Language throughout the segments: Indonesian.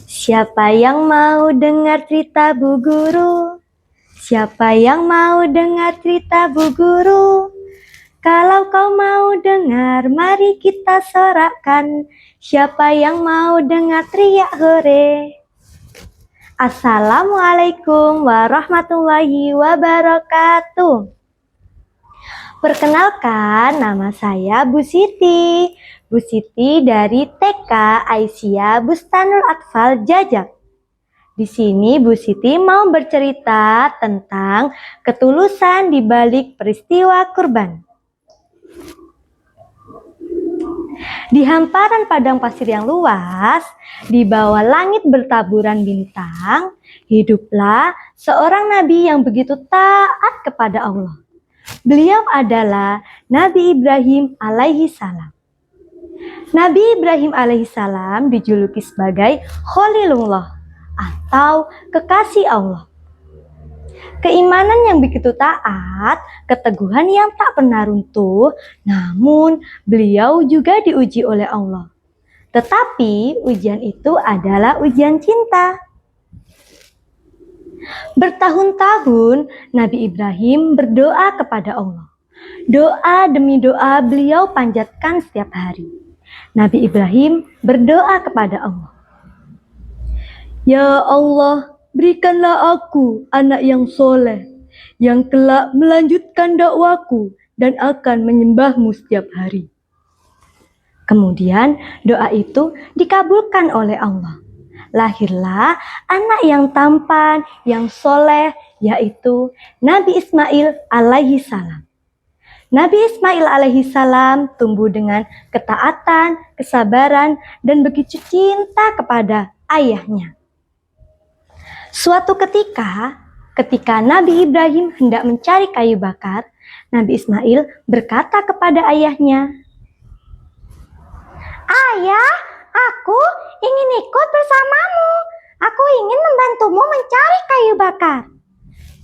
Siapa yang mau dengar cerita Bu Guru? Siapa yang mau dengar cerita Bu Guru? Kalau kau mau dengar, mari kita sorakan. Siapa yang mau dengar teriak hore? Assalamualaikum warahmatullahi wabarakatuh. Perkenalkan, nama saya Bu Siti. Bu Siti dari TK Aisyah Bustanul Atfal Jajak. Di sini Bu Siti mau bercerita tentang ketulusan di balik peristiwa kurban. Di hamparan padang pasir yang luas, di bawah langit bertaburan bintang, hiduplah seorang nabi yang begitu taat kepada Allah. Beliau adalah Nabi Ibrahim alaihi salam. Nabi Ibrahim alaihi salam dijuluki sebagai Khalilullah atau kekasih Allah. Keimanan yang begitu taat, keteguhan yang tak pernah runtuh, namun beliau juga diuji oleh Allah. Tetapi ujian itu adalah ujian cinta. Bertahun-tahun Nabi Ibrahim berdoa kepada Allah. Doa demi doa beliau panjatkan setiap hari. Nabi Ibrahim berdoa kepada Allah. Ya Allah, berikanlah aku anak yang soleh, yang kelak melanjutkan dakwaku dan akan menyembahmu setiap hari. Kemudian doa itu dikabulkan oleh Allah. Lahirlah anak yang tampan, yang soleh, yaitu Nabi Ismail alaihi salam. Nabi Ismail alaihi salam tumbuh dengan ketaatan, kesabaran, dan begitu cinta kepada ayahnya. Suatu ketika Nabi Ibrahim hendak mencari kayu bakar, Nabi Ismail berkata kepada ayahnya, "Ayah, aku ingin ikut bersamamu. Aku ingin membantumu mencari kayu bakar."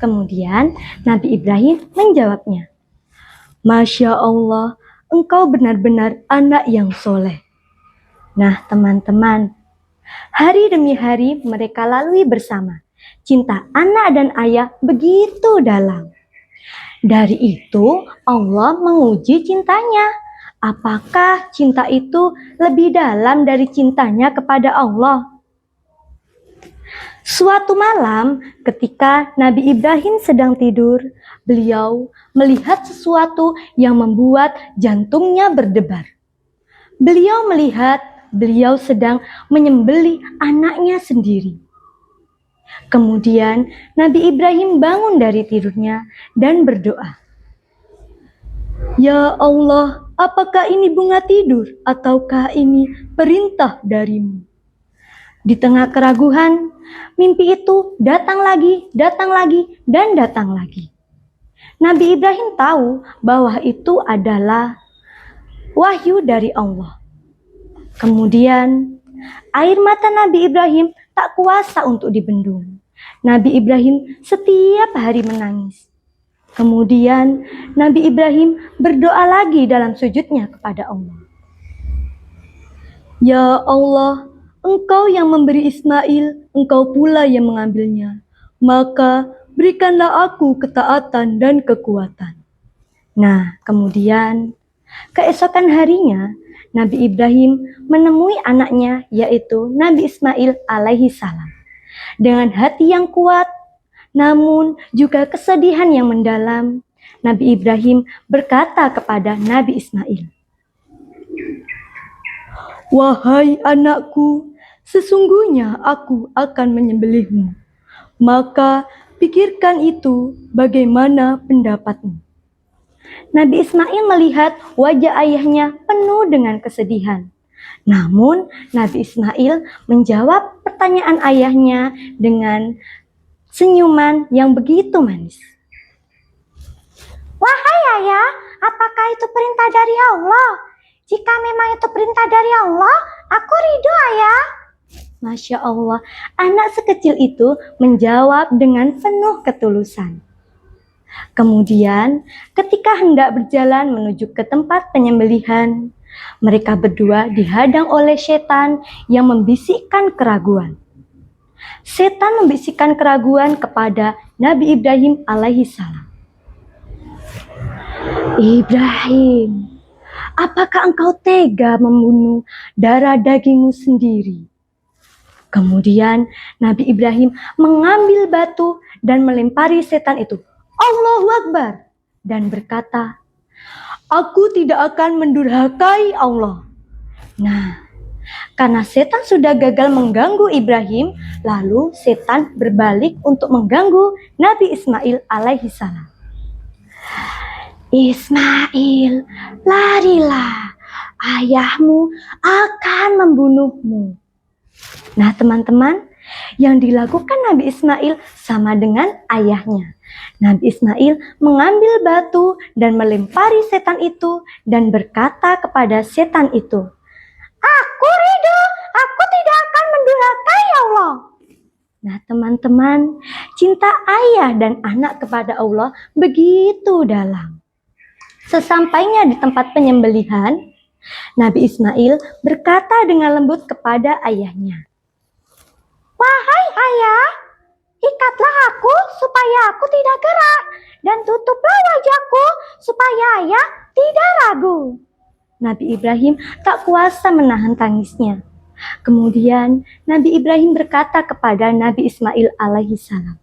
Kemudian Nabi Ibrahim menjawabnya, "Masya Allah, engkau benar-benar anak yang soleh." Nah teman-teman, hari demi hari mereka lalui bersama. Cinta anak dan ayah begitu dalam. Dari itu Allah menguji cintanya. Apakah cinta itu lebih dalam dari cintanya kepada Allah? Suatu malam ketika Nabi Ibrahim sedang tidur, beliau melihat sesuatu yang membuat jantungnya berdebar. Beliau melihat beliau sedang menyembelih anaknya sendiri. Kemudian Nabi Ibrahim bangun dari tidurnya dan berdoa, "Ya Allah, apakah ini bunga tidur ataukah ini perintah darimu?" Di tengah keraguan, mimpi itu datang lagi, dan datang lagi. Nabi Ibrahim tahu bahwa itu adalah wahyu dari Allah. Kemudian, air mata Nabi Ibrahim tak kuasa untuk dibendung. Nabi Ibrahim setiap hari menangis. Kemudian Nabi Ibrahim berdoa lagi dalam sujudnya kepada Allah. Ya Allah, Engkau yang memberi Ismail, Engkau pula yang mengambilnya. Maka berikanlah aku ketaatan dan kekuatan. Nah, kemudian keesokan harinya Nabi Ibrahim menemui anaknya, yaitu Nabi Ismail alaihi salam. Dengan hati yang kuat, namun juga kesedihan yang mendalam, Nabi Ibrahim berkata kepada Nabi Ismail, "Wahai anakku, sesungguhnya aku akan menyembelihmu. Maka pikirkan itu bagaimana pendapatmu." Nabi Ismail melihat wajah ayahnya penuh dengan kesedihan. Namun Nabi Ismail menjawab pertanyaan ayahnya dengan senyuman yang begitu manis. "Wahai ayah, apakah itu perintah dari Allah? Jika memang itu perintah dari Allah, aku ridho ayah." Masya Allah, anak sekecil itu menjawab dengan penuh ketulusan. Kemudian, ketika hendak berjalan menuju ke tempat penyembelihan, Mereka berdua dihadang oleh setan yang membisikkan keraguan. Setan membisikkan keraguan kepada Nabi Ibrahim alaihissalam. Ibrahim, apakah engkau tega membunuh darah dagingmu sendiri? Kemudian Nabi Ibrahim mengambil batu dan melempari setan itu. Allahu Akbar, dan berkata, "Aku tidak akan mendurhakai Allah." Nah, karena setan sudah gagal mengganggu Ibrahim, lalu setan berbalik untuk mengganggu Nabi Ismail alaihissalam. Ismail, larilah, ayahmu akan membunuhmu. Nah teman-teman, yang dilakukan Nabi Ismail sama dengan ayahnya. Nabi Ismail mengambil batu dan melempari setan itu dan berkata kepada setan itu, "Aku ridho, aku tidak akan mendurhakai Allah." Nah teman-teman, cinta ayah dan anak kepada Allah begitu dalam. Sesampainya di tempat penyembelihan, Nabi Ismail berkata dengan lembut kepada ayahnya, "Wahai ayah, ikatlah aku supaya aku tidak gerak, dan tutuplah wajahku supaya ayah tidak ragu." Nabi Ibrahim tak kuasa menahan tangisnya. Kemudian Nabi Ibrahim berkata kepada Nabi Ismail alaihissalam,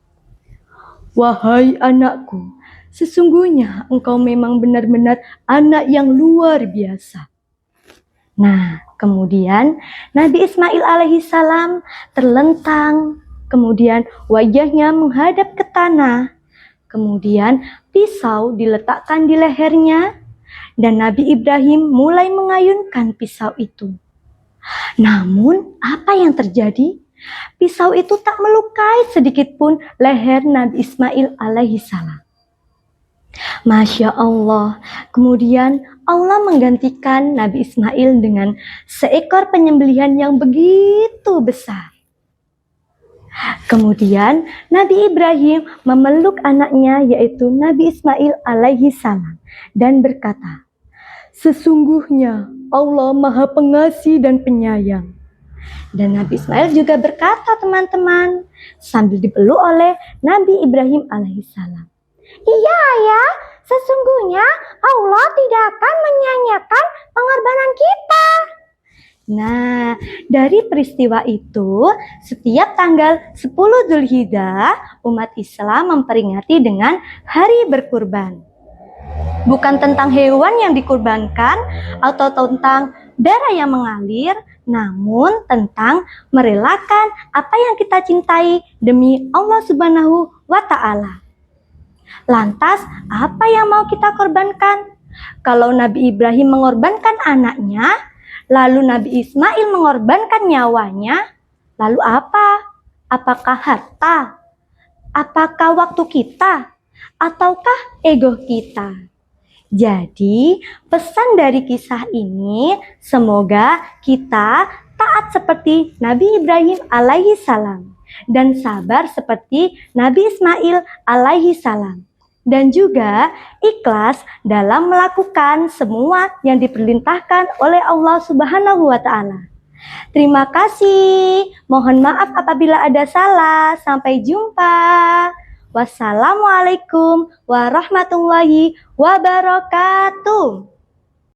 "Wahai anakku, sesungguhnya engkau memang benar-benar anak yang luar biasa." Nah, kemudian Nabi Ismail alaihissalam terlentang, kemudian wajahnya menghadap ke tanah, kemudian pisau diletakkan di lehernya, dan Nabi Ibrahim mulai mengayunkan pisau itu. Namun, apa yang terjadi? Pisau itu tak melukai sedikit pun leher Nabi Ismail alaihissalam. Masya Allah, kemudian Allah menggantikan Nabi Ismail dengan seekor penyembelihan yang begitu besar. Kemudian Nabi Ibrahim memeluk anaknya yaitu Nabi Ismail alaihissalam dan berkata, "Sesungguhnya Allah Maha Pengasih dan Penyayang." Dan Nabi Ismail juga berkata teman-teman sambil dipeluk oleh Nabi Ibrahim alaihissalam, "Iya ayah, sesungguhnya Allah tidak akan menyia-nyiakan pengorbanan kita." Nah, dari peristiwa itu, setiap tanggal 10 Dzulhijjah, umat Islam memperingati dengan hari berkurban. Bukan tentang hewan yang dikurbankan atau tentang darah yang mengalir, namun tentang merelakan apa yang kita cintai demi Allah Subhanahu wa Ta'ala. Lantas, apa yang mau kita korbankan? Kalau Nabi Ibrahim mengorbankan anaknya, lalu Nabi Ismail mengorbankan nyawanya, lalu apa? Apakah harta? Apakah waktu kita? Ataukah ego kita? Jadi, pesan dari kisah ini, semoga kita taat seperti Nabi Ibrahim alaihissalam dan sabar seperti Nabi Ismail alaihissalam, dan juga ikhlas dalam melakukan semua yang diperintahkan oleh Allah Subhanahu wa Ta'ala. Terima kasih. Mohon maaf apabila ada salah. Sampai jumpa. Wassalamualaikum warahmatullahi wabarakatuh.